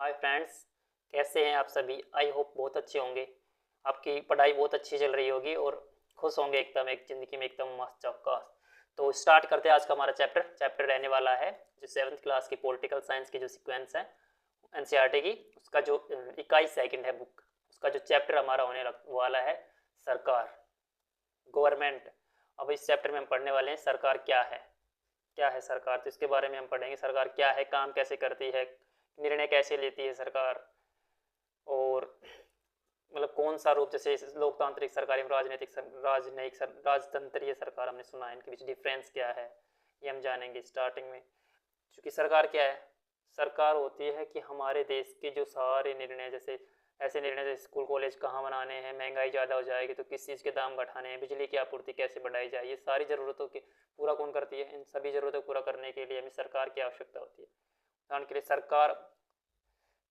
Hi friends, कैसे हैं आप सभी। आई होप बहुत अच्छे होंगे। आपकी पढ़ाई बहुत अच्छी चल रही होगी और खुश होंगे एकदम, एक ज़िंदगी में एकदम मस्त चौकस। तो स्टार्ट करते हैं आज का हमारा चैप्टर रहने वाला है जो 7th क्लास की पॉलिटिकल साइंस की जो सीक्वेंस है एनसीईआरटी की, उसका जो इकाई सेकंड है बुक, उसका जो चैप्टर हमारा होने वाला है सरकार, गवर्नमेंट। अब इस चैप्टर में हम पढ़ने वाले हैं सरकार क्या है सरकार। तो इसके बारे में हम पढ़ेंगे सरकार क्या है, काम कैसे करती है, निर्णय कैसे लेती है सरकार, और मतलब कौन सा रूप, जैसे लोकतांत्रिक सरकार, राजतंत्रीय सरकार हमने सुना है, इनके बीच डिफरेंस क्या है ये हम जानेंगे स्टार्टिंग में। क्योंकि सरकार क्या है, सरकार होती है कि हमारे देश के जो सारे निर्णय, जैसे ऐसे निर्णय जैसे स्कूल कॉलेज कहाँ बनाने हैं, महंगाई ज़्यादा हो जाएगी तो किस चीज़ के दाम घटाने हैं, बिजली की आपूर्ति कैसे बढ़ाई जाए, ये सारी ज़रूरतों की पूरा कौन करती है। इन सभी ज़रूरतों को पूरा करने के लिए हमें सरकार की आवश्यकता होती है। उदाहरण के लिए सरकार,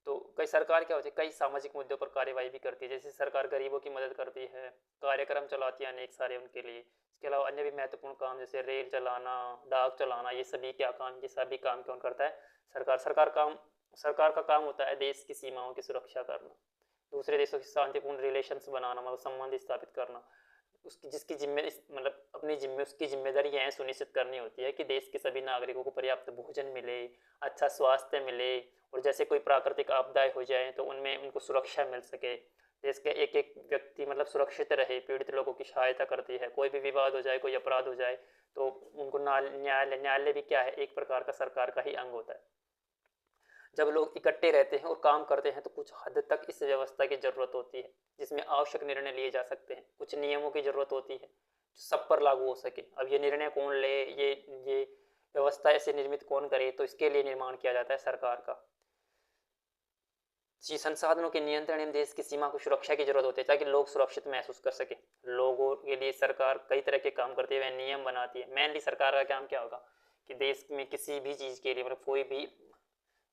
तो कई सरकार क्या होती है, कई सामाजिक मुद्दों पर कार्यवाही भी करती है। जैसे सरकार गरीबों की मदद करती है, कार्यक्रम चलाती है अनेक सारे उनके लिए। इसके अलावा अन्य भी महत्वपूर्ण काम जैसे रेल चलाना, डाक चलाना, ये सभी क्या काम, ये सभी काम कौन करता है, सरकार। सरकार का काम होता है देश की सीमाओं की सुरक्षा करना, दूसरे देशों के शांतिपूर्ण रिलेशंस बनाना, मतलब संबंध स्थापित करना। उसकी जिसकी जिम्मे मतलब अपनी उसकी जिम्मेदारी यह सुनिश्चित करनी होती है कि देश के सभी नागरिकों को पर्याप्त भोजन मिले, अच्छा स्वास्थ्य मिले, और जैसे कोई प्राकृतिक आपदाएं हो जाए तो उनमें उनको सुरक्षा मिल सके। देश के एक एक व्यक्ति मतलब सुरक्षित रहे, पीड़ित लोगों की सहायता करती है। कोई भी विवाद हो जाए, कोई अपराध हो जाए तो उनको न्यायालय भी क्या है, एक प्रकार का सरकार का ही अंग होता है। जब लोग इकट्ठे रहते हैं और काम करते हैं तो कुछ हद तक इस व्यवस्था की ज़रूरत होती है, जिसमें आवश्यक निर्णय लिए जा सकते हैं। कुछ नियमों की ज़रूरत होती है जो सब पर लागू हो सके। अब ये निर्णय कौन ले, ये व्यवस्था ऐसे निर्मित कौन करे, तो इसके लिए निर्माण किया जाता है सरकार का। जी, संसाधनों के नियंत्रण एवं देश की सीमा को सुरक्षा की जरूरत होती है ताकि लोग सुरक्षित महसूस कर सके। लोगों के लिए सरकार कई तरह के काम करती है, वह नियम बनाती है। मेनली सरकार का काम क्या होगा कि देश में किसी भी चीज़ के लिए, मतलब कोई भी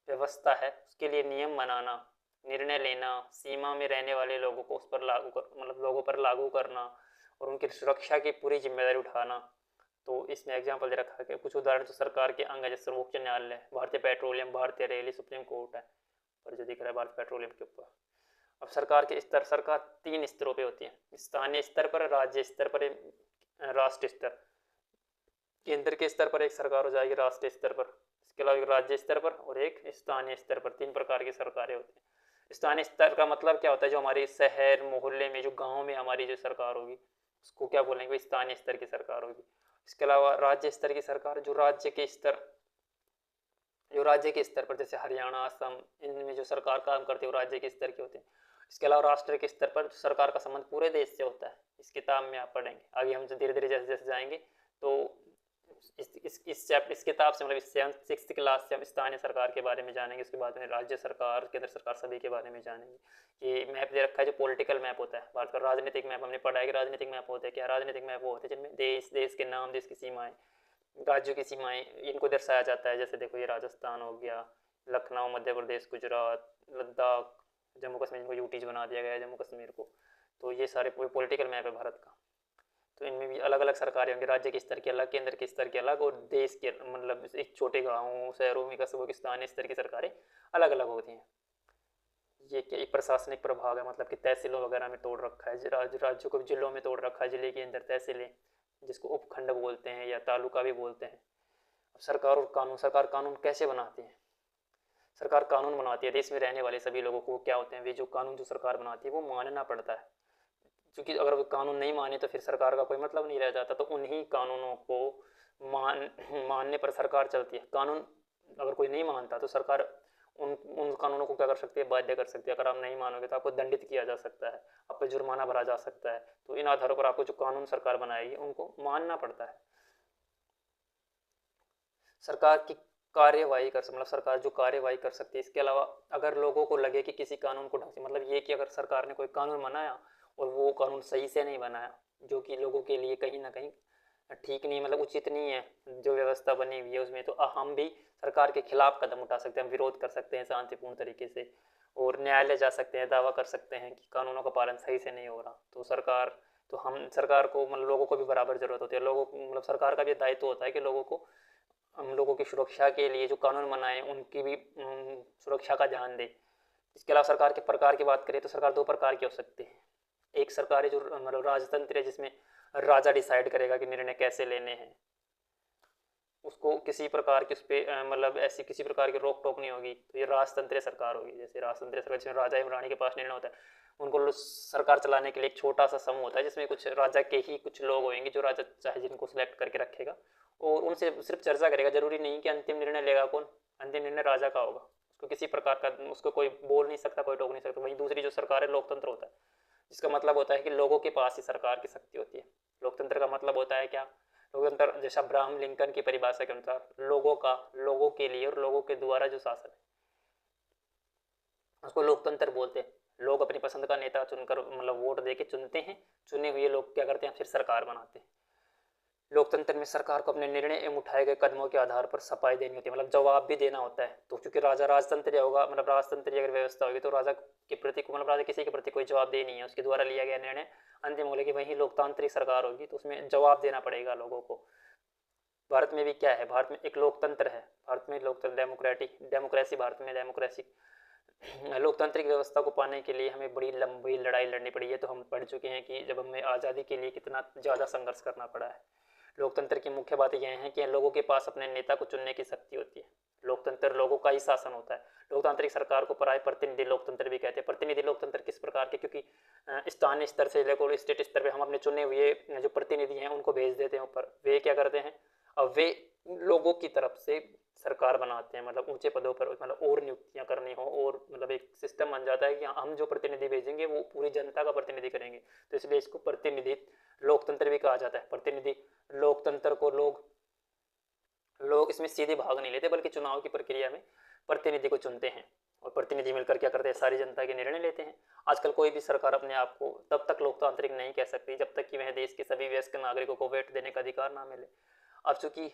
व्यवस्था है उसके लिए नियम बनाना, निर्णय लेना, सीमा में रहने वाले लोगों को उस पर लागू कर, मतलब लोगों पर लागू करना, और उनकी सुरक्षा की पूरी जिम्मेदारी उठाना। तो इसमें एग्जाम्पल दे रखा है कि कुछ उदाहरण तो सरकार के अंग है, जैसे सर्वोच्च न्यायालय, भारतीय पेट्रोलियम, भारतीय रेल, सुप्रीम कोर्ट है पर जो दिख रहा है भारतीय पेट्रोलियम के ऊपर। अब सरकार के स्तर, सरकार 3 स्तरों पे होती है, स्थानीय स्तर पर, राज्य स्तर पर, राष्ट्रीय स्तर। केंद्र के स्तर पर एक सरकार हो जाएगी राष्ट्रीय स्तर पर, इसके अलावा एक राज्य स्तर पर और एक स्थानीय स्तर पर। 3 प्रकार की सरकारें होती हैं। स्थानीय स्तर का मतलब क्या होता है, जो हमारे शहर मोहल्ले में, जो गाँव में हमारी जो सरकार होगी उसको क्या बोलेंगे, स्थानीय स्तर की सरकार होगी। इसके अलावा राज्य स्तर की सरकार, जो राज्य के स्तर पर, जैसे हरियाणा, असम, इनमें जो सरकार काम करती है वो राज्य के स्तर के होते हैं। इसके अलावा राष्ट्र के स्तर पर सरकार का संबंध पूरे देश से होता है। इस किताब में आप पढ़ेंगे आगे, हम धीरे धीरे जैसे जैसे जाएंगे तो इस किताब से, मतलब इस 6th क्लास से हम स्थानीय सरकार के बारे में जानेंगे। उसके बाद में राज्य सरकार, केंद्र सरकार, सभी के बारे में जानेंगे। ये मैप दे रखा है जो पॉलिटिकल मैप होता है भारत का। राजनीतिक मैप हमने पढ़ा है कि राजनीतिक मैप होते हैं क्या, राजनीतिक मैप वो होते हैं जिनमें देश के नाम, देश की सीमाएं, राज्यों की सीमाएं, इनको दर्शाया जाता है। जैसे देखो ये राजस्थान हो गया, लखनऊ मध्य प्रदेश, गुजरात, लद्दाख, जम्मू कश्मीर को यूटीज बना दिया गया है जम्मू कश्मीर को। तो ये सारे पॉलिटिकल मैप है भारत का। तो इनमें भी अलग अलग सरकारें होंगी, राज्य के स्तर की अलग, केंद्र के स्तर की अलग, और देश के मतलब एक छोटे गाँव शहरों में कस्बों के स्थानीय स्तर की सरकारें अलग अलग होती हैं। ये क्या एक प्रशासनिक प्रभाग है, मतलब कि तहसीलों वगैरह में तोड़ रखा है। राज्यों को जिलों में तोड़ रखा है, जिले के अंदर तहसीलें, जिसको उपखंड बोलते हैं या तालुका भी बोलते हैं। सरकार और कानून, सरकार कानून कैसे बनाती है, सरकार कानून बनाती है देश में रहने वाले सभी लोगों को क्या होते हैं, वे जो कानून जो सरकार बनाती है वो मानना पड़ता है। क्योंकि अगर वो कानून नहीं माने तो फिर सरकार का कोई मतलब नहीं रह जाता। तो उन्हीं कानूनों को मानने पर सरकार चलती है। कानून अगर कोई नहीं मानता तो सरकार उन कानूनों को क्या कर सकती है, बाध्य कर सकती है। अगर आप नहीं मानोगे तो आपको दंडित किया जा सकता है, आप पे जुर्माना भरा जा सकता है। तो इन आधारों पर आपको जो कानून सरकार बनाएगी उनको मानना पड़ता है। सरकार की कार्यवाही कर मतलब सरकार जो कार्यवाही कर सकती है। इसके अलावा अगर लोगों को लगे कि किसी कानून को ढंग से, मतलब ये कि अगर सरकार ने कोई कानून बनाया और वो कानून सही से नहीं बनाया, जो कि लोगों के लिए कहीं ना कहीं ठीक नहीं, मतलब उचित नहीं है, जो व्यवस्था बनी हुई है उसमें, तो हम भी सरकार के खिलाफ कदम उठा सकते हैं, हम विरोध कर सकते हैं शांतिपूर्ण तरीके से, और न्यायालय जा सकते हैं, दावा कर सकते हैं कि कानूनों का पालन सही से नहीं हो रहा। तो हम सरकार को, मतलब लोगों को भी बराबर जरूरत होती है। लोगों को, मतलब सरकार का भी दायित्व होता है कि लोगों को, हम लोगों की सुरक्षा के लिए जो कानून बनाए उनकी भी सुरक्षा का ध्यान दे। इसके अलावा सरकार के प्रकार की बात करें तो सरकार दो प्रकार की हो सकती है। एक सरकार है जो मतलब राजतंत्र है, जिसमें राजा डिसाइड करेगा कि निर्णय कैसे लेने हैं, उसको किसी प्रकार की उस पर मतलब ऐसी किसी प्रकार की रोक टोक नहीं होगी, तो ये राजतंत्रीय सरकार होगी। जैसे राजतंत्रीय सरकार जिसमें राजा एवं रानी के पास निर्णय होता है, उनको सरकार चलाने के लिए एक छोटा सा समूह होता है जिसमें कुछ राजा के ही कुछ लोग होंगे जो राजा चाहे जिनको सिलेक्ट करके रखेगा और उनसे सिर्फ चर्चा करेगा। जरूरी नहीं कि अंतिम निर्णय लेगा कौन, अंतिम निर्णय राजा का होगा। उसको किसी प्रकार का उसको कोई बोल नहीं सकता, कोई टोक नहीं सकता। वहीं दूसरी जो सरकार है लोकतंत्र होता है, जिसका मतलब होता है कि लोगों के पास ही सरकार की शक्ति होती है। लोकतंत्र का मतलब होता है क्या, लोकतंत्र जैसा अब्राहम लिंकन की परिभाषा के अनुसार लोगों का, लोगों के लिए और लोगों के द्वारा जो शासन है उसको लोकतंत्र बोलते हैं। लोग अपनी पसंद का नेता चुनकर मतलब वोट देके चुनते हैं, चुने हुए लोग क्या करते हैं फिर सरकार बनाते हैं। लोकतंत्र में सरकार को अपने निर्णय एवं उठाए गए कदमों के आधार पर सफाई देनी होती है, मतलब जवाब भी देना होता है। तो चूंकि राजा राजतंत्र होगा, मतलब राजतंत्र अगर व्यवस्था होगी तो राजा के प्रति मतलब राजा किसी के प्रति कोई जवाब दे नहीं है, उसके द्वारा लिया गया निर्णय अंतिम हो। लेकिन वही लोकतांत्रिक सरकार होगी तो उसमें जवाब देना पड़ेगा लोगों को। भारत में भी क्या है, भारत में एक लोकतंत्र है, भारत में लोकतंत्र डेमोक्रेसी, भारत में डेमोक्रेसी। लोकतांत्रिक व्यवस्था को पाने के लिए हमें बड़ी लंबी लड़ाई लड़नी पड़ी है। तो हम पढ़ चुके हैं कि जब हमें आज़ादी के लिए कितना ज़्यादा संघर्ष करना पड़ा है। लोकतंत्र की मुख्य बात यह है कि लोगों के पास अपने नेता को चुनने की शक्ति होती है। लोकतंत्र लोगों का ही शासन होता है। लोकतांत्रिक सरकार को पराय प्रतिनिधि लोकतंत्र भी कहते हैं। प्रतिनिधि लोकतंत्र किस प्रकार के, क्योंकि स्थानीय स्तर से लेकर स्टेट स्तर पे हम अपने चुने हुए जो प्रतिनिधि हैं उनको भेज देते हैं ऊपर। वे क्या करते हैं, अब वे लोगों की तरफ से सरकार बनाते हैं, मतलब ऊंचे पदों पर मतलब और नियुक्तियां करनी हो, और मतलब एक सिस्टम बन जाता है कि हम जो प्रतिनिधि भेजेंगे वो पूरी जनता का प्रतिनिधि करेंगे। तो इसलिए इसको प्रतिनिधि लोकतंत्र भी कहा जाता है। प्रतिनिधि लोकतंत्र को लोग इसमें सीधे भाग नहीं लेते, बल्कि चुनाव की प्रक्रिया में प्रतिनिधि को चुनते हैं और प्रतिनिधि मिलकर क्या करते हैं, सारी जनता के निर्णय लेते हैं। आजकल कोई भी सरकार अपने आप को तब तक लोकतांत्रिक नहीं कह सकती जब तक कि वह देश के सभी वयस्क नागरिकों को वोट देने का अधिकार ना मिले। अब चूंकि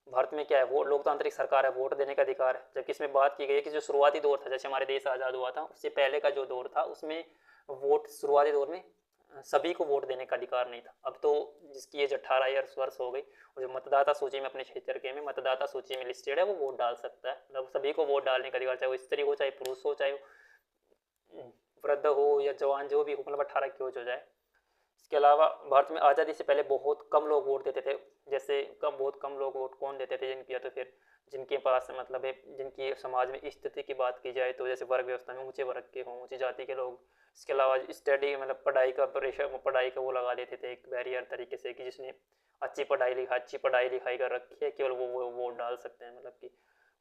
भारत में क्या है, वो लोकतांत्रिक सरकार है, वोट देने का अधिकार है। जबकि इसमें बात की गई है कि जो शुरुआती दौर था, जैसे हमारे देश आज़ाद हुआ था उससे पहले का जो दौर था उसमें वोट शुरुआती दौर में सभी को वोट देने का अधिकार नहीं था। अब तो जिसकी एज 18 वर्ष हो गई और जो मतदाता सूची में अपने क्षेत्र के में मतदाता सूची में लिस्टेड है वो वोट डाल सकता है। मतलब सभी को वोट डालने का अधिकार, चाहे वो स्त्री हो, चाहे पुरुष हो, चाहे वो वृद्ध हो या जवान, जो भी हो, मतलब 18 की एज हो जाए। इसके अलावा भारत में आज़ादी से पहले बहुत कम लोग वोट देते थे। जैसे बहुत कम लोग वोट कौन देते थे, जिनकी, या तो फिर जिनके पास मतलब है, जिनकी समाज में स्थिति की बात की जाए तो जैसे वर्ग व्यवस्था में ऊंचे वर्ग के हों, ऊंची जाति के लोग। इसके अलावा स्टडी मतलब पढ़ाई का प्रेशर, पढ़ाई का वो लगा देते थे एक बैरियर तरीके से कि जिसने अच्छी पढ़ाई लिखाई कर रखी है केवल वो वोट डाल सकते हैं। मतलब कि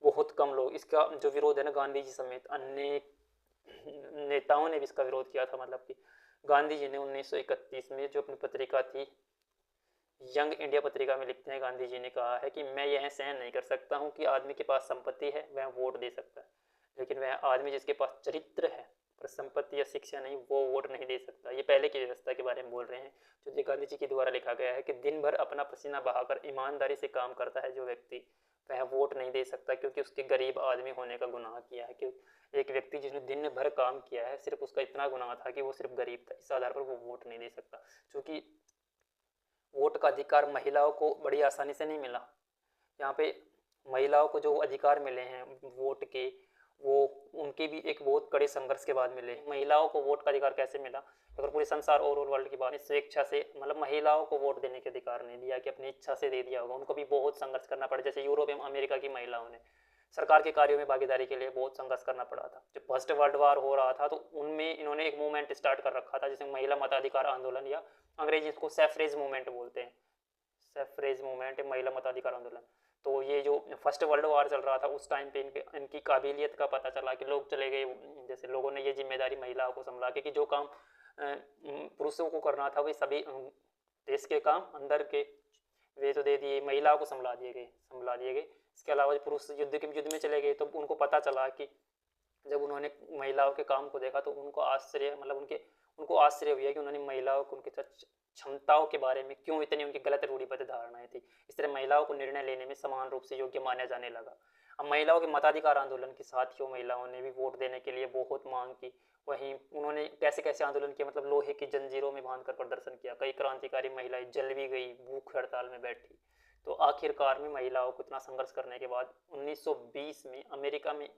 बहुत कम लोग। इसका जो विरोध है ना, गांधी जी समेत अन्य नेताओं ने भी इसका विरोध किया था। मतलब कि गांधी जी ने 1931 में जो अपनी पत्रिका थी यंग इंडिया पत्रिका में लिखते हैं, गांधी जी ने कहा है कि मैं यह सहन नहीं कर सकता हूं कि आदमी के पास संपत्ति है वह वोट दे सकता है, लेकिन वह आदमी जिसके पास चरित्र है पर संपत्ति या शिक्षा नहीं, वो वोट नहीं दे सकता। ये पहले की व्यवस्था के बारे में बोल रहे हैं, जो गांधी जी के द्वारा लिखा गया है कि दिन भर अपना पसीना बहाकर ईमानदारी से काम करता है जो व्यक्ति, वह वोट नहीं दे सकता, क्योंकि उसके गरीब आदमी होने का गुनाह किया है। क्योंकि एक व्यक्ति जिसने दिन भर काम किया है, सिर्फ उसका इतना गुनाह था कि वो सिर्फ गरीब था, इस आधार पर वो वोट नहीं दे सकता। क्योंकि वोट का अधिकार महिलाओं को बड़ी आसानी से नहीं मिला। यहाँ पे महिलाओं को जो अधिकार मिले हैं वोट के, वो उनके भी एक बहुत कड़े संघर्ष के बाद मिले। महिलाओं को वोट का अधिकार कैसे मिला, अगर पूरे संसार और वर्ल्ड की बात, स्वेच्छा से मतलब महिलाओं को वोट देने के अधिकार नहीं दिया कि अपनी इच्छा से दे दिया होगा, उनको भी बहुत संघर्ष करना पड़ा। जैसे यूरोप एवं अमेरिका की महिलाओं ने सरकार के कार्यों में भागीदारी के लिए बहुत संघर्ष करना पड़ा था। जब फर्स्ट वर्ल्ड वार हो रहा था तो उनमें इन्होंने एक मूवमेंट स्टार्ट कर रखा था जिसे महिला मताधिकार आंदोलन, या अंग्रेजी इसको सैफ्रेज मूवमेंट बोलते हैं। सैफ्रेज मूवमेंट, महिला मताधिकार आंदोलन। तो ये जो फर्स्ट वर्ल्ड वॉर चल रहा था उस टाइम पे इनकी काबिलियत का पता चला कि लोग चले गए, जैसे लोगों ने ये जिम्मेदारी महिलाओं को संभाला कि जो काम पुरुषों को करना था वे सभी देश के काम अंदर के वे तो दे दिए, महिलाओं को संभाला दिए गए। इसके अलावा पुरुष युद्ध में चले गए तो उनको पता चला कि जब उन्होंने महिलाओं के काम को देखा तो उनको आश्चर्य मतलब उनको आश्चर्य हुआ कि उन्होंने महिलाओं को उनके क्षमताओं के बारे में क्यों इतनी उनकी गलत रूढ़िबद्ध धारणाएं थी। इस तरह महिलाओं को निर्णय लेने में समान रूप से योग्य माना जाने लगा। अब महिलाओं के मताधिकार आंदोलन के साथियों महिलाओं ने भी वोट देने के लिए बहुत मांग की। वहीं उन्होंने कैसे कैसे आंदोलन किया, मतलब लोहे की जंजीरों में बांधकर प्रदर्शन किया। कई क्रांतिकारी महिलाएं जल भी गई, भूख हड़ताल में बैठी। तो आखिरकार में महिलाओं को इतना संघर्ष करने के बाद 1920 में अमेरिका में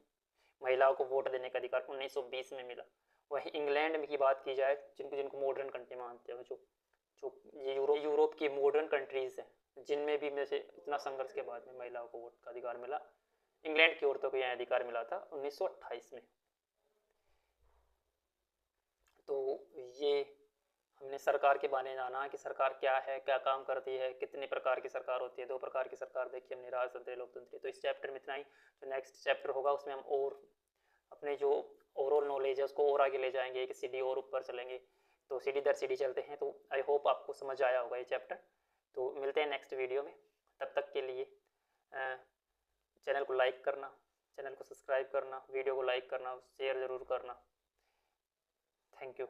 महिलाओं को वोट देने का अधिकार 1920 में मिला। वहीं इंग्लैंड में की बात की जाए, जिनको मॉडर्न कंट्री मानते हैं, जो जो ये यूरोप की मॉडर्न कंट्रीज़ हैं जिनमें भी में से इतना संघर्ष के बाद में महिलाओं को वोट का अधिकार मिला, इंग्लैंड की औरतों को यह अधिकार मिला था 1928 में। तो ये हमने सरकार के बारे में जाना कि सरकार क्या है, क्या काम करती है, कितने प्रकार की सरकार होती है। 2 प्रकार की सरकार देखी हमने, राजतंत्र, लोकतंत्र। तो इस चैप्टर में इतना ही। जो नेक्स्ट चैप्टर होगा उसमें हम और अपने जो ओवरऑल नॉलेज है उसको और आगे ले जाएंगे, एक सीढ़ी और ऊपर चलेंगे। तो सीढ़ी दर सीढ़ी चलते हैं। तो आई होप आपको समझ आया होगा ये चैप्टर। तो मिलते हैं नेक्स्ट वीडियो में। तब तक के लिए चैनल को लाइक करना, चैनल को सब्सक्राइब करना, वीडियो को लाइक करना, शेयर ज़रूर करना। Thank you.